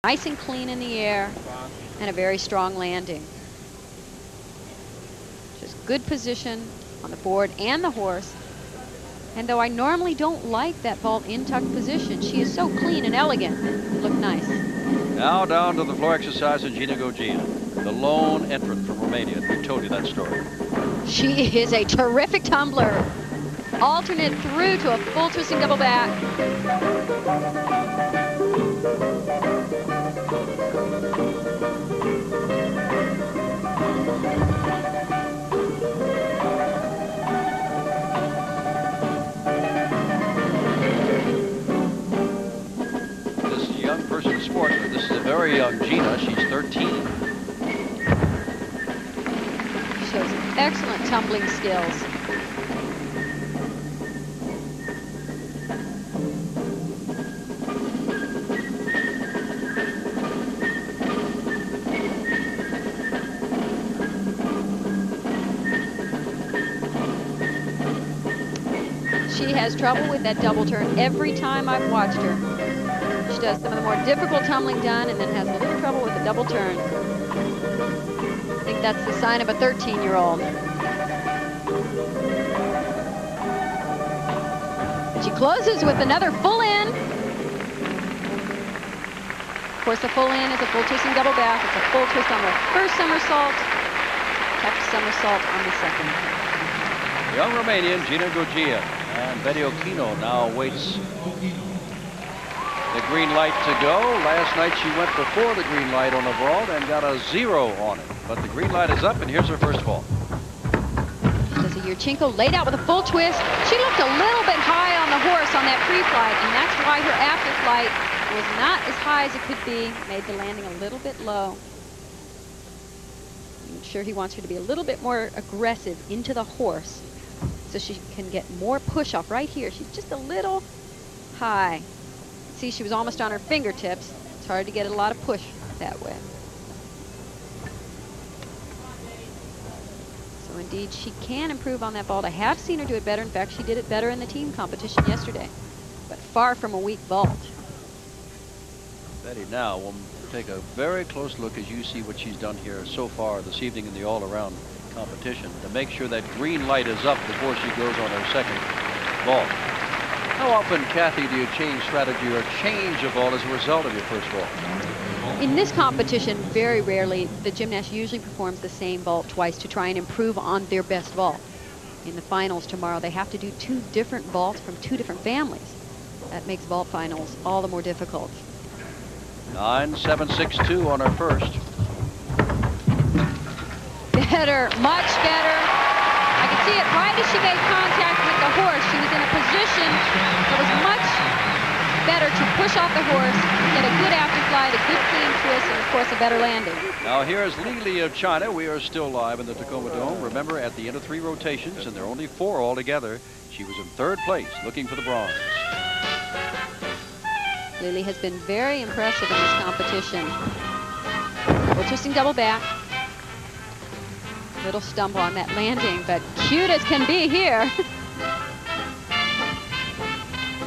Nice and clean in the air, and a very strong landing. Just good position on the board and the horse. And though I normally don't like that vault in tucked position, she is so clean and elegant. It looked nice. Now down to the floor exercise in Gina Gogia, the lone entrant from Romania. We told you that story. She is a terrific tumbler. Alternate through to a full twisting double back. This young person sport, this is a very young Gina. She's 13. Shows excellent tumbling skills. She has trouble with that double turn every time I've watched her. She does some of the more difficult tumbling done and then has a little trouble with the double turn. I think that's the sign of a 13-year-old. She closes with another full in. Of course, the full in is a full twisting double back. It's a full twist on the first somersault, tucked somersault on the second. Young Romanian Gina Gogia. And Betty Okino now waits the green light to go. Last night she went before the green light on the vault and got a 0 on it. But the green light is up, and here's her first vault. She does a Yurchenko, laid out with a full twist. She looked a little bit high on the horse on that pre-flight, and that's why her after flight was not as high as it could be. Made the landing a little bit low. I'm sure he wants her to be a little bit more aggressive into the horse, so she can get more push off right here. She's just a little high. See, she was almost on her fingertips. It's hard to get a lot of push that way. So indeed, she can improve on that vault. I have seen her do it better. In fact, she did it better in the team competition yesterday, but far from a weak vault. Betty now will take a very close look as you see what she's done here so far this evening in the all-around competition to make sure that green light is up before she goes on her second vault. How often, Kathy, do you change strategy or change a vault as a result of your first vault? In this competition, very rarely. The gymnast usually performs the same vault twice to try and improve on their best vault. In the finals tomorrow, they have to do 2 different vaults from 2 different families. That makes vault finals all the more difficult. 9.762 on her first. Better, much better. I could see it right as she made contact with the horse. She was in a position that was much better to push off the horse, get a good afterflight, a good clean twist, and of course a better landing. Now here's Li Li of China. We are still live in the Tacoma Dome. Remember, at the end of 3 rotations, and there are only 4 altogether, she was in 3rd place, looking for the bronze. Lily has been very impressive in this competition. Full twisting double back. Little stumble on that landing, but cute as can be here.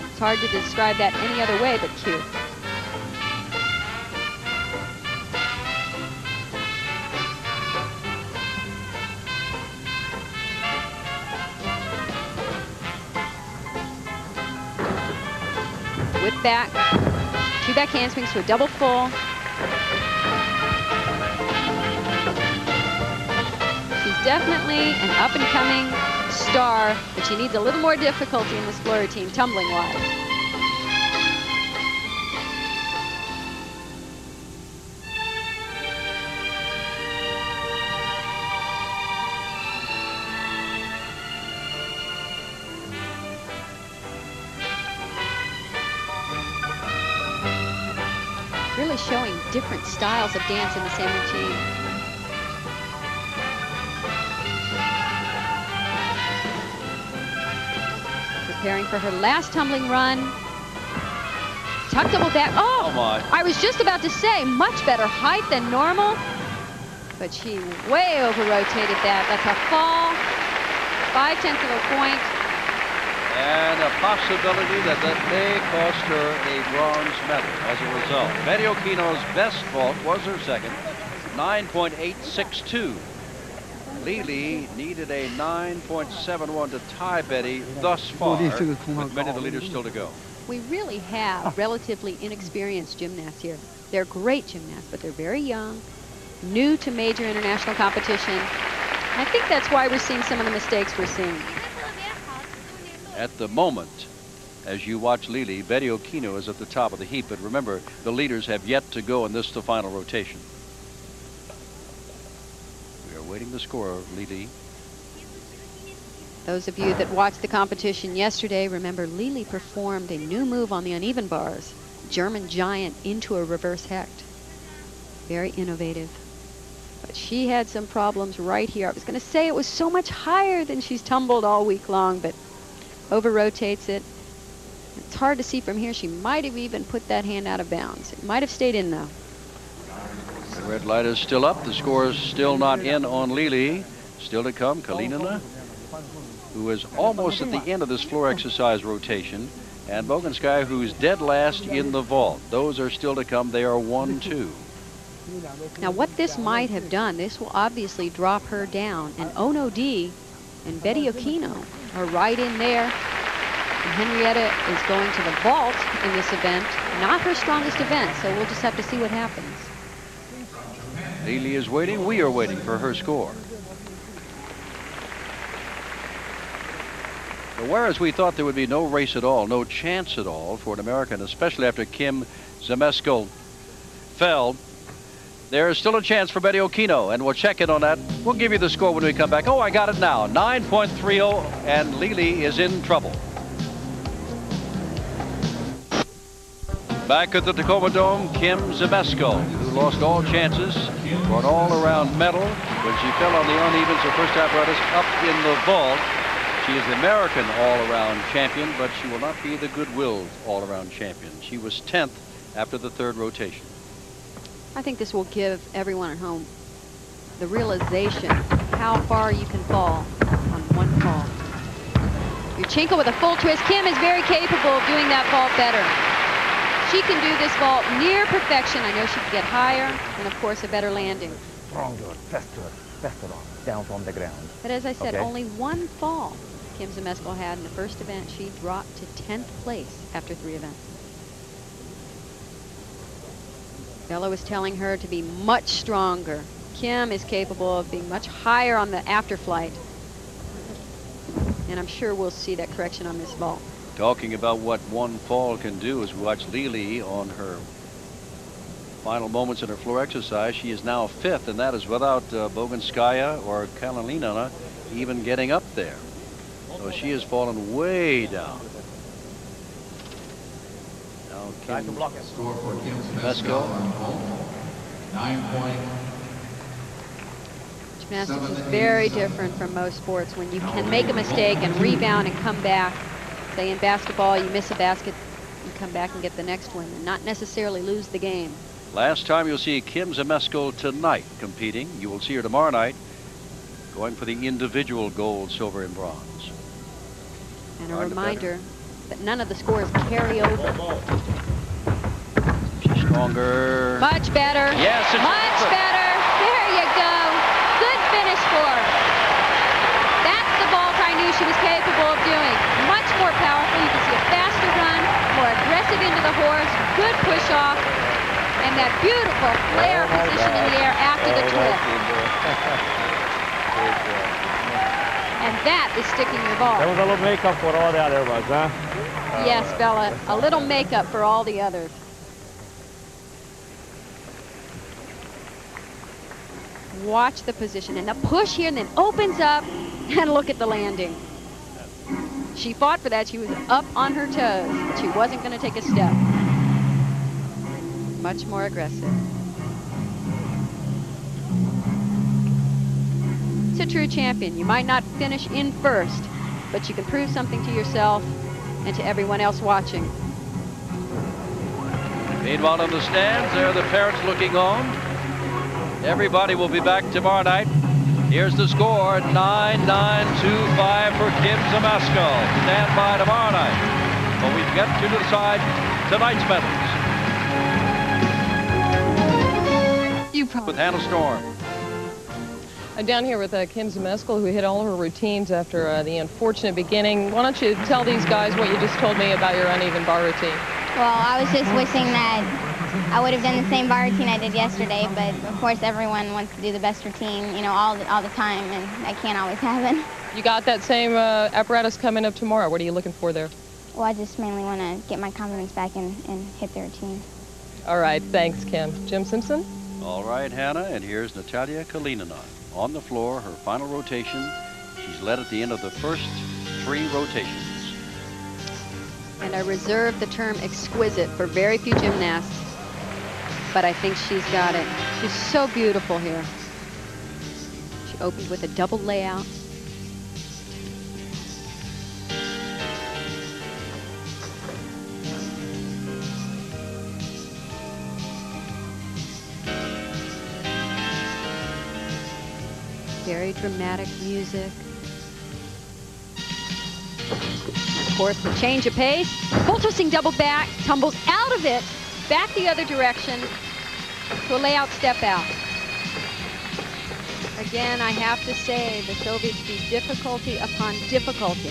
It's hard to describe that any other way but cute. Whip back, 2 back handsprings to a double full. Definitely an up-and-coming star, but she needs a little more difficulty in this floor routine, tumbling-wise. Really showing different styles of dance in the same routine. Preparing for her last tumbling run. Tuck double back. Oh my. I was just about to say, much better height than normal, but she way over rotated that. That's a fall, 0.5 of a point. And a possibility that may cost her a bronze medal as a result. Betty Okino's best vault was her second, 9.862. Lili needed a 9.71 to tie Betty thus far, with many of the leaders still to go. We really have relatively inexperienced gymnasts here. They're great gymnasts, but they're very young, new to major international competition. I think that's why we're seeing some of the mistakes we're seeing. At the moment, as you watch Lili, Betty Okino is at the top of the heap, but remember, the leaders have yet to go in this the final rotation. We are waiting the score, Lili. Those of you that watched the competition yesterday, remember Lili performed a new move on the uneven bars, German giant into a reverse hecht. Very innovative. But she had some problems right here. I was going to say it was so much higher than she's tumbled all week long, but over-rotates it. It's hard to see from here. She might have even put that hand out of bounds. It might have stayed in, though. The red light is still up. The score is still not in on Lili. Still to come, Kalinina, who is almost at the end of this floor exercise rotation, and Boganskaya, who's dead last in the vault. Those are still to come. They are 1-2. Now, what this might have done, this will obviously drop her down. And Ono D and Betty Okino are right in there. And Henrietta is going to the vault in this event. Not her strongest event, so we'll just have to see what happens. Lili is waiting. We are waiting for her score. Whereas we thought there would be no race at all, no chance at all for an American, especially after Kim Zmeskal fell, there is still a chance for Betty Okino, and we'll check in on that. We'll give you the score when we come back. Oh, I got it now. 9.30, and Lili is in trouble. Back at the Tacoma Dome, Kim Zmeskal, who lost all chances for an all-around medal when she fell on the unevens her first apparatus up in the vault. She is the American all-around champion, but she will not be the Goodwill all-around champion. She was 10th after the third rotation. I think this will give everyone at home the realization how far you can fall on one fall. Yurchenko with a full twist. Kim is very capable of doing that vault better. She can do this vault near perfection. I know she can get higher and, of course, a better landing. Stronger, faster off, down from the ground. But as I said, only one fall Kim Zmeskal had in the first event. She dropped to 10th place after 3 events. Bella was telling her to be much stronger. Kim is capable of being much higher on the afterflight. And I'm sure we'll see that correction on this vault. Talking about what one fall can do as we watch Lili on her final moments in her floor exercise. She is now 5th, and that is without Boganskaya or Kalinina even getting up there. So she has fallen way down. Now Kim Zmeskal. 9 Gymnastics is very different from most sports when you can make a mistake and rebound and come back. Say in basketball, you miss a basket, you come back and get the next one, and not necessarily lose the game. Last time you'll see Kim Zmeskal tonight competing. You will see her tomorrow night going for the individual gold, silver, and bronze. And a reminder that none of the scores carry over. She's stronger. Much better. Yes, it's much better. There you go. Good finish for her. That's the vault I knew she was capable of doing. Much more powerful. You can see a faster run, more aggressive into the horse, good push off, and that beautiful flare position in the air after the twist. And that is sticking your ball. There was a little makeup for all the other ones, huh? Yes, Bella, a little makeup for all the others. Watch the position and the push here, and then opens up, and look at the landing. She fought for that. She was up on her toes, but she wasn't going to take a step. Much more aggressive. It's a true champion. You might not finish in first, but you can prove something to yourself and to everyone else watching. Meanwhile, in the stands, there are the parents looking on. Everybody will be back tomorrow night Here's the score, 9-9-2-5 for Kim Zamasko. Stand by tomorrow night. But we get to decide tonight's medals. With Hannah Storm. I'm down here with Kim Zamasko, who hit all her routines after the unfortunate beginning. Why don't you tell these guys what you just told me about your uneven bar routine? Well, I was just wishing that I would have done the same bar routine I did yesterday, but of course everyone wants to do the best routine, you know, all the time, and that can't always happen. You got that same apparatus coming up tomorrow. What are you looking for there? Well, I just mainly want to get my confidence back and hit the routine. All right, thanks, Kim. Jim Simpson? All right, Hannah, and here's Natalia Kalinina on the floor, her final rotation. She's led at the end of the first 3 rotations. And I reserve the term exquisite for very few gymnasts, but I think she's got it. She's so beautiful here. She opened with a double layout. Very dramatic music. And of course, the change of pace. Full twisting double back, tumbles out of it, back the other direction to a layout step out. Again, I have to say, the Soviets do difficulty upon difficulty.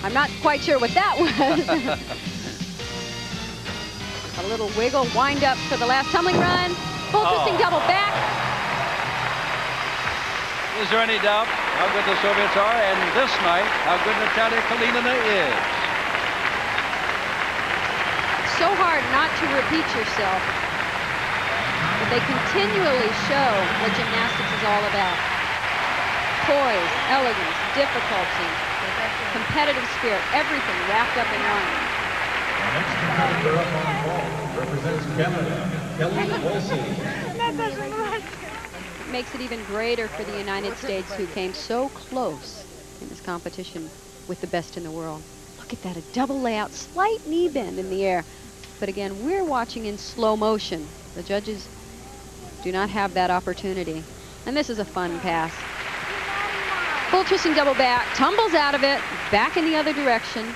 I'm not quite sure what that was. A little wiggle, wind up for the last tumbling run. Full twisting double back. Is there any doubt how good the Soviets are? And this night, how good Natalia Kalinina is. It's so hard not to repeat yourself. But they continually show what gymnastics is all about. Poise, elegance, difficulty, competitive spirit, everything wrapped up in one. Next competitor up on ball represents Canada, Kelly Wolsey. It makes it even greater for the United States, who came so close in this competition with the best in the world. Look at that, a double layout, slight knee bend in the air. But again, we're watching in slow motion. The judges do not have that opportunity. And this is a fun pass. Full twisting double back, tumbles out of it, back in the other direction.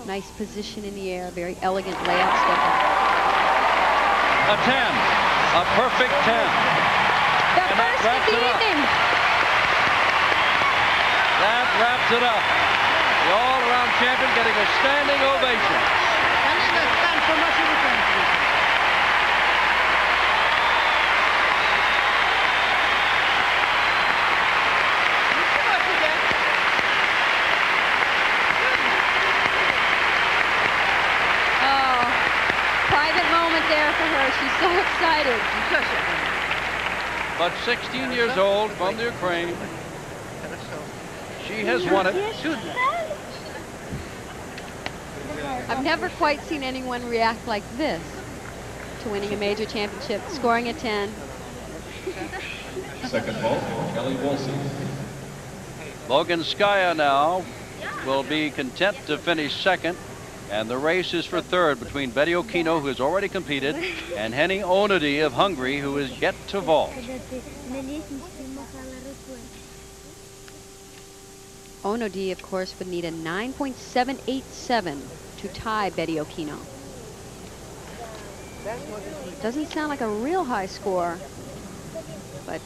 Nice position in the air, very elegant layout step out. A 10, a perfect 10. The first of the evening. That wraps it up. The all-around champion getting a standing ovation. There for her. She's so excited. But 16 years old from the Ukraine. She has won it. I've never quite seen anyone react like this to winning a major championship, scoring a 10. Second vault, Kelly Wolsey. Loganskaya now will be content to finish second. And the race is for third between Betty Okino, who has already competed, and Henny Onodi of Hungary, who is yet to vault. Onodi, of course, would need a 9.787 to tie Betty Okino. Doesn't sound like a real high score, but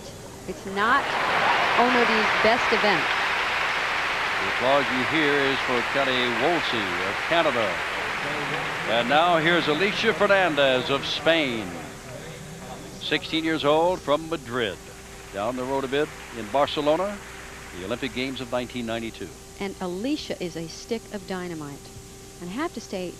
it's not Onodi's best event. The applause you hear is for Kelly Wolsey of Canada. And now here's Alicia Fernandez of Spain. 16 years old from Madrid. Down the road a bit in Barcelona, the Olympic Games of 1992. And Alicia is a stick of dynamite. And I have to say,